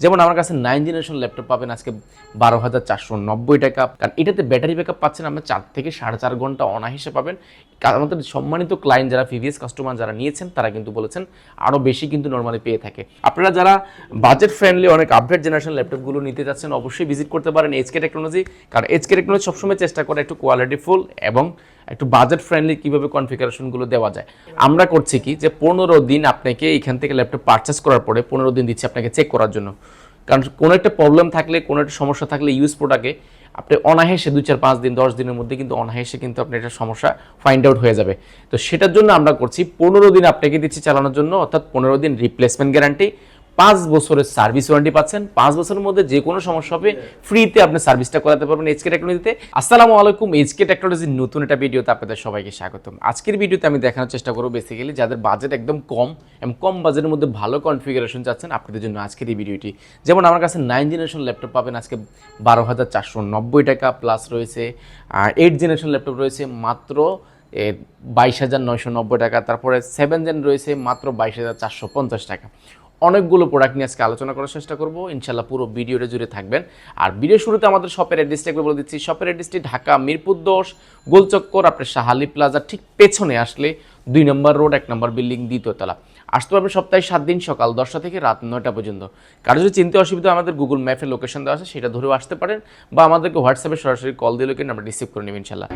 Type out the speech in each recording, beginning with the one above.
যেমন আমার কাছে 9 জেনারেশন ল্যাপটপ পাবেন আজকে 12,490 টাকা, কারণ এটাতে ব্যাটারি ব্যাকআপ পাচ্ছেন আমরা 4 থেকে 4.5 ঘন্টা অনায়াসে পাবেন। আমাদের সম্মানিত ক্লায়েন্ট যারা প্রিভিয়াস কাস্টমার যারা নিয়েছেন তারা কিন্তু বলেছেন আরও বেশি কিন্তু নর্মালি পেয়ে থাকে। আপনারা যারা বাজেট ফ্রেন্ডলি অনেক আপডেট জেনারেশন ল্যাপটপগুলো নিতে যাচ্ছেন অবশ্যই ভিজিট করতে পারেন এইচকে টেকনোলজি, কারণ এইচকে টেকনোলজি সবসময় চেষ্টা করে একটু কোয়ালিটিফুল এবং একটু বাজেট ফ্রেন্ডলি কীভাবে কনফিগারেশনগুলো দেওয়া যায়। আমরা করছি কি যে 15 দিন আপনাকে এখান থেকে ল্যাপটপ পারচেস করার পরে 15 দিন দিচ্ছি আপনাকে চেক করার জন্য, কারণ কোনো একটা প্রবলেম থাকলে কোনো একটা সমস্যা থাকলে ইউজ প্রোডাক্টে আপনি অনায়াসে 2, 4, 5 দিন 10 দিনের মধ্যে কিন্তু অনায়াসে কিন্তু আপনার একটা সমস্যা ফাইন্ড আউট হয়ে যাবে। তো সেটার জন্য আমরা করছি 15 দিন আপনাকে দিচ্ছি চালানোর জন্য, অর্থাৎ 15 দিন রিপ্লেসমেন্ট গ্যারান্টি, 5 বছরের সার্ভিস ওয়ারেন্টি পাচ্ছেন। 5 বছরের মধ্যে যে কোনো সমস্যা হবে ফ্রিতে আপনি সার্ভিসটা করাতে পারবেন এইচকে টেকনোলজিতে। আসসালামু আলাইকুম, এইচকে টেকনোলজির নতুন একটা ভিডিওতে আপনাদের সবাইকে স্বাগতম। আজকের ভিডিওতে আমি দেখানোর চেষ্টা করব বেসিক্যালি যাদের বাজেট একদম কম এবং কম বাজেটের মধ্যে ভালো কনফিগারেশন চাচ্ছেন আপনাদের জন্য আজকের এই ভিডিওটি। যেমন আমার কাছে 9 জেনারেশন ল্যাপটপ পাবেন আজকে 12,490 টাকা, প্লাস রয়েছে 8 জেনারেশন ল্যাপটপ রয়েছে মাত্র 22,990 টাকা, তারপরে 7 জেন রয়েছে মাত্র 22,450 টাকা। অনেকগুলো প্রোডাক্ট নিয়ে আজকে আলোচনা করার চেষ্টা করবো, ইনশাল্লাহ পুরো ভিডিওটা জুড়ে থাকবেন। আর ভিডিও শুরুতে আমাদের শপের অ্যাড্রেসটা একবার বলে দিচ্ছি। শপের অ্যাড্রেসটি ঢাকা মিরপুর 10 গোলচক্কর, আপনার শাহালি প্লাজা ঠিক পেছনে আসলে 2 নম্বর রোড 1 নম্বর বিল্ডিং 2য় তলা। আসতে পারবেন সপ্তাহে 7 দিন সকাল 10টা থেকে রাত 9টা পর্যন্ত। কারো যদি চিনতে অসুবিধা আমাদের গুগল ম্যাপের লোকেশন দেওয়া আছে সেটা ধরেও আসতে পারেন, বা আমাদেরকে হোয়াটসঅ্যাপে সরাসরি কল দিলেও কিন্তু আমরা রিসিভ করে নেব ইনশাল্লাহ।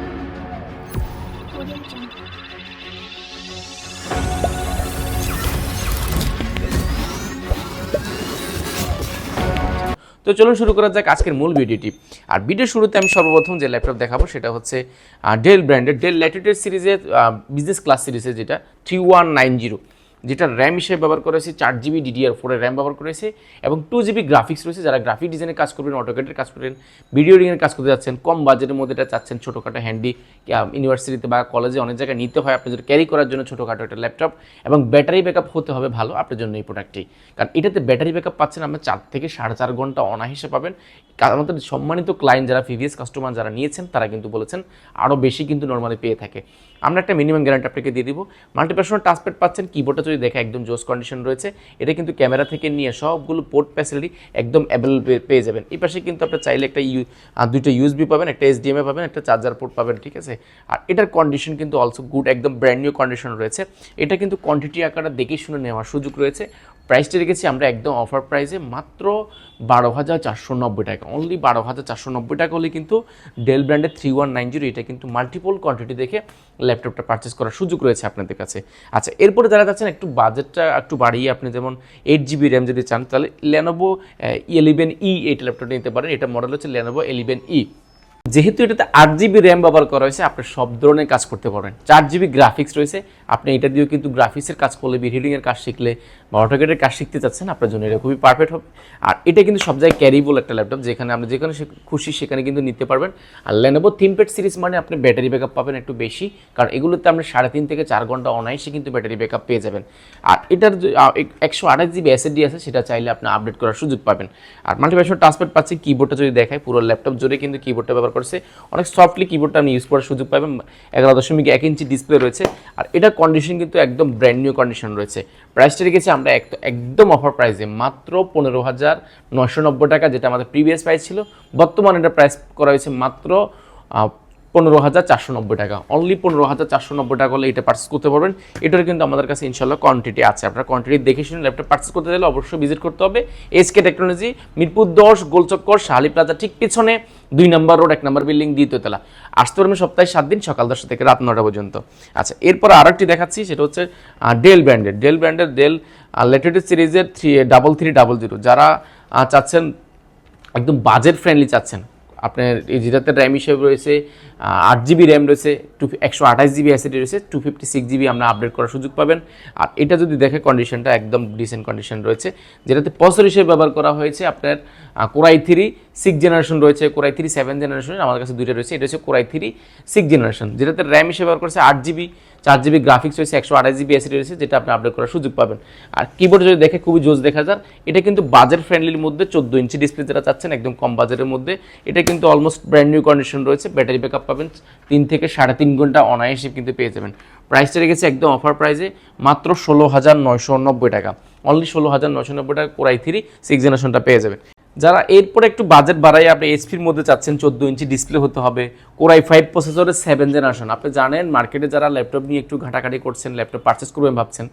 তো চলুন শুরু করা যাক আজকের মূল ভিডিওটি। আর ভিডিওর শুরুতে আমি সর্বপ্রথম যে ল্যাপটপ দেখাবো সেটা হচ্ছে ডেল ব্র্যান্ডের ডেল ল্যাটিটিউড সিরিজের বিজনেস ক্লাস সিরিজের যেটা 3190, যেটা র্যাম হিসেবে ব্যবহার করেছি 4GB DDR4 এর র্যাম ব্যবহার করেছে এবং 2GB গ্রাফিক্স রয়েছে। যারা গ্রাফিক ডিজাইনের কাজ করবেন, অটোক্যাডের কাজ করবেন, ভিডিও এডিটিংয়ের কাজ করতে যাচ্ছেন, কম বাজেটের মধ্যে এটা চাচ্ছেন ছোটোখাটো হ্যান্ডি ইউনিভার্সিটিতে বা কলেজে অনেক জায়গায় নিতে হয় আপনাদের ক্যারি করার জন্য ছোটোখাটো একটা ল্যাপটপ, এবং ব্যাটারি ব্যাকআপ হতে হবে ভালো আপনার জন্য এই প্রোডাক্টটি, কারণ এটাতে ব্যাটারি ব্যাকআপ পাচ্ছেন আমরা 4 থেকে 4.5 ঘন্টা অনায়াসে পাবেন। আমাদের সম্মানিত ক্লায়েন্ট যারা প্রিভিয়াস কাস্টমার যারা নিয়েছেন তারা কিন্তু বলেছেন আরও বেশি কিন্তু নর্মালি পেয়ে থাকে। আমরা একটা মিনিমাম গ্যারান্টি আপনাকে দিয়ে দিব। মাল্টিপার্সোনাল টাচপ্যাড পাচ্ছেন, কিবোর্ডটা যদি দেখা একদম জোস কন্ডিশন রয়েছে। এটা কিন্তু ক্যামেরা থেকে নিয়ে সবগুলো পোর্ট ফ্যাসিলিটি একদম অ্যাভেলেবল পেয়ে যাবেন। এই পাশে কিন্তু আপনার চাইলে একটা দুইটা ইউএসবি পাবেন, একটা HDMI পাবেন, একটা চার্জার পোর্ট পাবেন, ঠিক আছে। আর এটার কন্ডিশন কিন্তু অলসো গুড, একদম ব্র্যান্ড নিউ কন্ডিশন রয়েছে। এটা কিন্তু কোয়ান্টিটি আকারে দেখে শুনে নেওয়ার সুযোগ রয়েছে। প্রাইসটা রেখেছি আমরা একদম অফার প্রাইসে মাত্র 12,490 টাকা, অনলি 12,490 টাকা হলে কিন্তু ডেল ব্র্যান্ডের 3190 এটা কিন্তু মাল্টিপল কোয়ান্টিটি দেখে ল্যাপটপটা পারচেস করার সুযোগ রয়েছে আপনাদের কাছে। আচ্ছা, এরপরে যারা চাচ্ছেন একটু বাজেটটা একটু বাড়িয়ে আপনি যেমন 8GB র্যাম যদি চান তাহলে Lenovo 11E এই ল্যাপটপটা নিতে পারেন। এটা মডেল হচ্ছে Lenovo 11E। যেহেতু এটাতে 8GB র্যাম ব্যবহার করা হয়েছে আপনি সব ধরনের কাজ করতে পারবেন। 4GB গ্রাফিক্স রয়েছে, আপনি এটা দিয়েও কিন্তু গ্রাফিক্সের কাজ করলে, ভিডিওর কাজ শিখলে বা অটোক্যাডের কাজ শিখতে চাচ্ছেন আপনার জন্য এটা খুবই পারফেক্ট হবে। আর এটা কিন্তু সব জায়গায় ক্যারিবল একটা ল্যাপটপ, যেখানে আপনি যেখানে খুশি সেখানে কিন্তু নিতে পারবেন। আর Lenovo ThinkPad সিরিজ মানে আপনি ব্যাটারি ব্যাকআপ পাবেন একটু বেশি, কারণ এগুলোতে আপনি 3.5 থেকে 4 ঘন্টা অনায়াসে কিন্তু ব্যাটারি ব্যাকআপ পেয়ে যাবেন। আর এটার 128GB SSD আছে, সেটা চাইলে আপনি আপডেট করার সুযোগ পাবেন। আর মাল্টিপার্সোনাল টাচপ্যাড পাচ্ছি, কিবোর্ডটা যদি দেখায় পুরো ল্যাপটপ জুড়ে কিন্তু কিবোর্ডটা ব্যবহার করছে, অনেক সফটলি কিবোর্ডটা আপনি ইউজ করার সুযোগ পাবেন। 11.1 ইঞ্চি ডিসপ্লে রয়েছে। আর এটার কন্ডিশন কিন্তু একদম ব্র্যান্ড নিউ কন্ডিশন রয়েছে। প্রাইসটা রেখেছি আমরা একদম অফার প্রাইসে মাত্র 15,990 টাকা, যেটা আমাদের প্রিভিয়াস প্রাইস ছিল। বর্তমানে এটা প্রাইস করা হয়েছে মাত্র 15,490 টাকা, অনলি 15,490 টাকা হলে এটা পার্চেস করতে পারবেন। এটার কিন্তু আমাদের কাছে ইনশাল্লাহ কোয়ান্টিটি আছে। আপনারা কোয়ান্টিটি দেখে শুনে ল্যাপটপ পার্চেস করতে চাইলে অবশ্যই ভিজিট করতে হবে এইচকে টেকনোলজি, মিরপুর 10 গোলচক্কর, শাহালি প্লাজা ঠিক পিছনে 2 নম্বর রোড 1 নম্বর বিল্ডিং 2য় তলা। আসতে পারবেন সপ্তাহে 7 দিন সকাল 10টা থেকে রাত 9টা পর্যন্ত। আচ্ছা, এরপর আরেকটি দেখাচ্ছি, সেটা হচ্ছে ডেল ব্র্যান্ডের ডেল ল্যাটিটিউড সিরিজের 3300। যারা চাচ্ছেন একদম বাজেট ফ্রেন্ডলি চাচ্ছেন, আপনার এই যেটাতে র্যাম হিসেবে রয়েছে 8GB র্যাম রয়েছে, 128GB SSD রয়েছে, 256GB আমরা আপডেট করার সুযোগ পাবেন। আর এটা যদি দেখে কন্ডিশনটা একদম ডিসেন্ট কন্ডিশন রয়েছে, যেটাতে প্রসেসর হিসেবে ব্যবহার করা হয়েছে আপনার Core i3 6 জেনারেশন রয়েছে, Core i3 7 জেনারেশন, আমার কাছে দুইটা রয়েছে। এটা হচ্ছে Core i3 6 জেনারেশন, যেটাতে র্যাম হিসেবে ব্যবহার করেছে 8GB, 4GB গ্রাফিক্স রয়েছে, 128GB এসএসডি রয়েছে, যেটা আপনি আপডেট করার সুযোগ পাবেন। আর কিবোর্ড যদি দেখে খুবই জোস দেখা যায়। এটা কিন্তু বাজেট ফ্রেন্ডলির মধ্যে 14 ইঞ্চি ডিসপ্লে যারা চাচ্ছেন একদম কম বাজেটের মধ্যে, এটা কিন্তু অলমোস্ট ব্র্যান্ড নিউ কন্ডিশন রয়েছে। ব্যাটারি ব্যাকআপ পাবেন 3 থেকে 3.5 ঘন্টা অনায়াসে কিন্তু পেয়ে যাবেন। প্রাইসটা রেখেছে একদম অফার প্রাইসে মাত্র 16,990 টাকা, অনলি 16,990 টাকা কোর i3 6th জেনারেশনটা পেয়ে যাবেন। যারা এরপরে একটু বাজেট বাড়াই আপনি এইচপির মধ্যে চাচ্ছেন, 14 ইঞ্চি ডিসপ্লে হতে হবে, কোর i5 প্রসেসরের 7th জেনারেশন। আপনি জানেন মার্কেটে যারা ল্যাপটপ নিয়ে একটু ঘাটাঘাটি করছেন, ল্যাপটপ পারচেস করবেন ভাবছেন,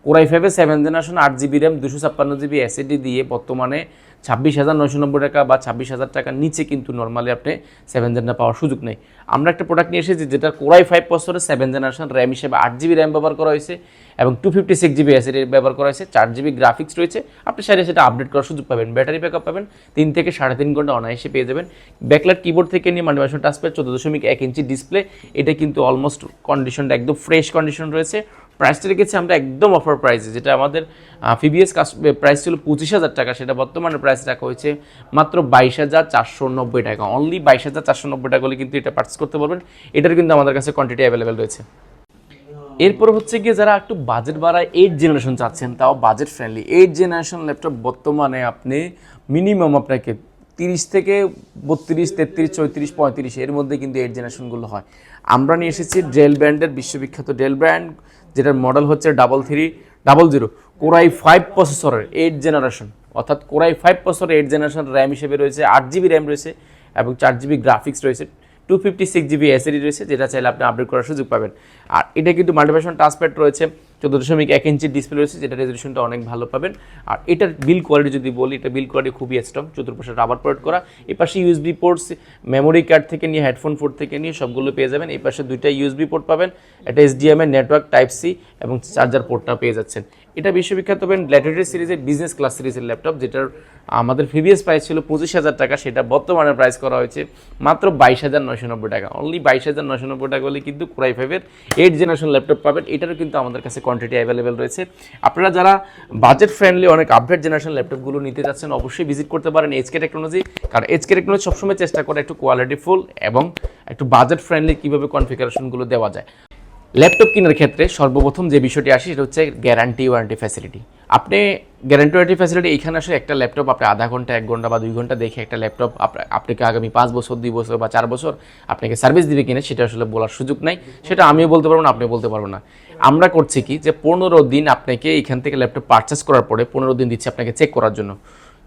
কোর i5 এর 7th generation 8GB RAM 256GB SSD দিয়ে বর্তমানে 26,990 টাকা বা 26,000 টাকার নিচে কিন্তু নর্মালি আপনি 7th জেনারেশন পাওয়ার সুযোগ নেই। আমরা একটা প্রোডাক্ট নিয়ে এসেছি যেটা কোর i5 প্রসেসরের 7th জেনারেশন, র্যাম হিসেবে 8GB র্যাম ব্যবহার করা হয়েছে এবং 256GB এসএসডি ব্যবহার করা হয়েছে, 4GB গ্রাফিক্স রয়েছে। আপনি চাইলে সেটা আপডেট করার সুযোগ পাবেন। ব্যাটারি ব্যাকআপ পাবেন 3 থেকে 3.5 ঘন্টা অনায়াসে পেয়ে যাবেন। ব্যাকলাইট কিবোর্ড থেকে নিয়ে মাল্টিফাংশন টাচপ্যাড, 14.1 ইঞ্চি ডিসপ্লে, এটা কিন্তু অলমোস্ট কন্ডিশনটা একদম ফ্রেশ কন্ডিশন রয়েছে। প্রাইসটা রেখেছি আমরা একদম অফার প্রাইসে, যেটা আমাদের প্রিভিয়াস প্রাইস ছিল 25,000 টাকা, সেটা বর্তমানে প্রাইস রাখা হয়েছে মাত্র 22,490 টাকা। অনলি 22,490 টাকা হলে কিন্তু এটা পার্চেস করতে পারবেন। এটার কিন্তু আমাদের কাছে কোয়ান্টিটি অ্যাভেলেবেল রয়েছে। এরপর হচ্ছে গিয়ে যারা একটু বাজেট বাড়ায় 8th জেনারেশন চাচ্ছেন, তাও budget friendly 8th generation laptop বর্তমানে আপনি মিনিমাম আপনাকে 30 থেকে 32, 33, 34, 35 এর মধ্যে কিন্তু 8th জেনারেশনগুলো হয়। আমরা নিয়ে এসেছি ডেল ব্র্যান্ডের, বিশ্ববিখ্যাত ডেল ব্র্যান্ড, যেটার মডেল হচ্ছে 3300 কোর i5 প্রসেসরের 8th জেনারেশন, অর্থাৎ কোর i5 প্রসেসরের 8th জেনারেশন র্যাম হিসেবে রয়েছে 8GB র্যাম রয়েছে এবং 4GB গ্রাফিক্স রয়েছে, 256GB এসএসডি রয়েছে, যেটা চাইলে আপনি আপডেট করার সুযোগ পাবেন। আর এটা কিন্তু মাল্টিফাংশন টাচপ্যাড রয়েছে, 14.1 ইঞ্চি ডিসপ্লে রয়েছে, যেটা রেজলিউশনটা অনেক ভালো পাবেন। আর এটার বিল কোয়ালিটি যদি বলি, এটা বিল কোয়ালিটি খুবই স্ট্রং, চতুর্পাশে রাবার প্রোডাক্ট করা। এই পাশে ইউএসবি পোর্টস, মেমোরি কার্ড থেকে নিয়ে হেডফোন পোর্ট থেকে নিয়ে সবগুলো পেয়ে যাবেন। এই পাশে 2টা ইউএসবি পোর্ট পাবেন, একটা HDMI নেটওয়ার্ক টাইপ সি এবং চার্জার পোর্টটা পেয়ে যাচ্ছেন। এটা বিশ্ববিখ্যাত পাবেন ল্যাটিটিউড সিরিজের বিজনেস ক্লাস সিরিজের ল্যাপটপ, যেটার আমাদের প্রিভিয়াস প্রাইস ছিল 25,000 টাকা, সেটা বর্তমানে প্রাইস করা হয়েছে মাত্র 22,990 টাকা। অনলি 22,990 টাকা হলে কিন্তু কোর i5 এর 8th জেনারেশন ল্যাপটপ পাবেন। এটারও কিন্তু আমাদের কাছে কোয়ান্টিটি অ্যাভেলেবেল রয়েছে। আপনারা যারা বাজেট ফ্রেন্ডলি অনেক আপডেট জেনারেশন ল্যাপটপগুলো নিতে যাচ্ছেন, অবশ্যই ভিজিট করতে পারেন HK টেকনোলজি, কারণ HK টেকনোলজি সবসময় চেষ্টা করে একটু কোয়ালিটিফুল এবং একটু বাজেট ফ্রেন্ডলি কীভাবে কনফিগারেশনগুলো দেওয়া যায়। ল্যাপটপ কেনার ক্ষেত্রে সর্বপ্রথম যে বিষয়টি আসে সেটা হচ্ছে গ্যারান্টি ওয়ারেন্টি ফ্যাসিলিটি। আপনি গ্যারান্টি ওয়ারেন্টি ফ্যাসিলিটি এখানে আসলে একটা ল্যাপটপ আপনি আধা ঘন্টা, 1 ঘন্টা বা 2 ঘন্টা দেখে একটা ল্যাপটপ আপনাকে আগামী 5 বছর, 2 বছর বা 4 বছর আপনাকে সার্ভিস দিবে কিনা সেটা আসলে বলার সুযোগ নাই। সেটা আমিও বলতে পারবো না, আপনিও বলতে পারবেন না। আমরা করছি কি যে 15 দিন আপনাকে এখান থেকে ল্যাপটপ পারচেস করার পরে 15 দিন দিচ্ছি আপনাকে চেক করার জন্য।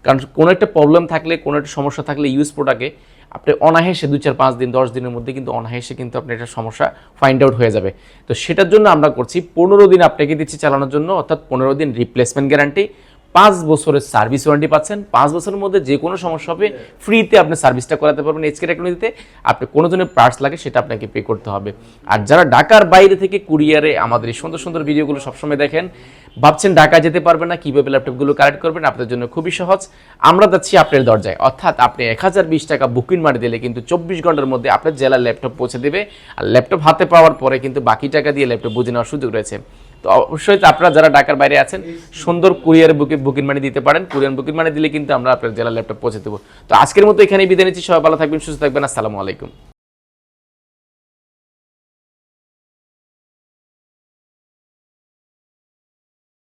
কারণ কোনো একটা প্রবলেম থাকলে, কোনো একটা সমস্যা থাকলে ইউজ প্রোডাক্টে আপনি অনায়াসে 2, 4, 5 দিন, 10 দিনের মধ্যে কিন্তু অনায়াসে কিন্তু আপনার একটা সমস্যা ফাইন্ড আউট হয়ে যাবে। তো সেটার জন্য আমরা করছি 15 দিন আপনাকে দিচ্ছি চালানোর জন্য, অর্থাৎ 15 দিন রিপ্লেসমেন্ট গ্যারান্টি, 5 বছরের সার্ভিস ওয়ারেন্টি পাচ্ছেন। 5 বছরের মধ্যে যে কোনো সমস্যা হবে ফ্রিতে আপনি সার্ভিসটা করাতে পারবেন HK টেকনোলজিতে। আপনি কোনো ধরনের পার্টস লাগে সেটা আপনাকে পে করতে হবে। আর যারা ঢাকার বাইরে থেকে কুরিয়ারে আমাদের এই সুন্দর সুন্দর ভিডিওগুলো সবসময় দেখেন, ভাবছেন ঢাকা যেতে পারবেন না, কীভাবে ল্যাপটপগুলো কালেক্ট করবেন, আপনাদের জন্য খুবই সহজ। আমরা যাচ্ছি আপনার দরজায়, অর্থাৎ আপনি 1020 টাকা বুকিং মারি দিলে কিন্তু 24 ঘন্টার মধ্যে আপনার জেলার ল্যাপটপ পৌঁছে দেবে। আর ল্যাপটপ হাতে পাওয়ার পরে কিন্তু বাকি টাকা দিয়ে ল্যাপটপ বুঝে নেওয়ার সুযোগ রয়েছে। তো অবশ্যই আপনারা যারা ঢাকার বাইরে আছেন সুন্দর কুরিয়ারে বুকিং মানি দিতে পারেন। কুরিয়ার বুকিং মানি দিলে কিন্তু আমরা আপনার জেলার ল্যাপটপ পৌঁছে দেবো। তো আজকের মতো এখানেই বিদায় নিচ্ছি। সবাই ভালো থাকবেন, সুস্থ থাকবেন। আসসালামু আলাইকুম।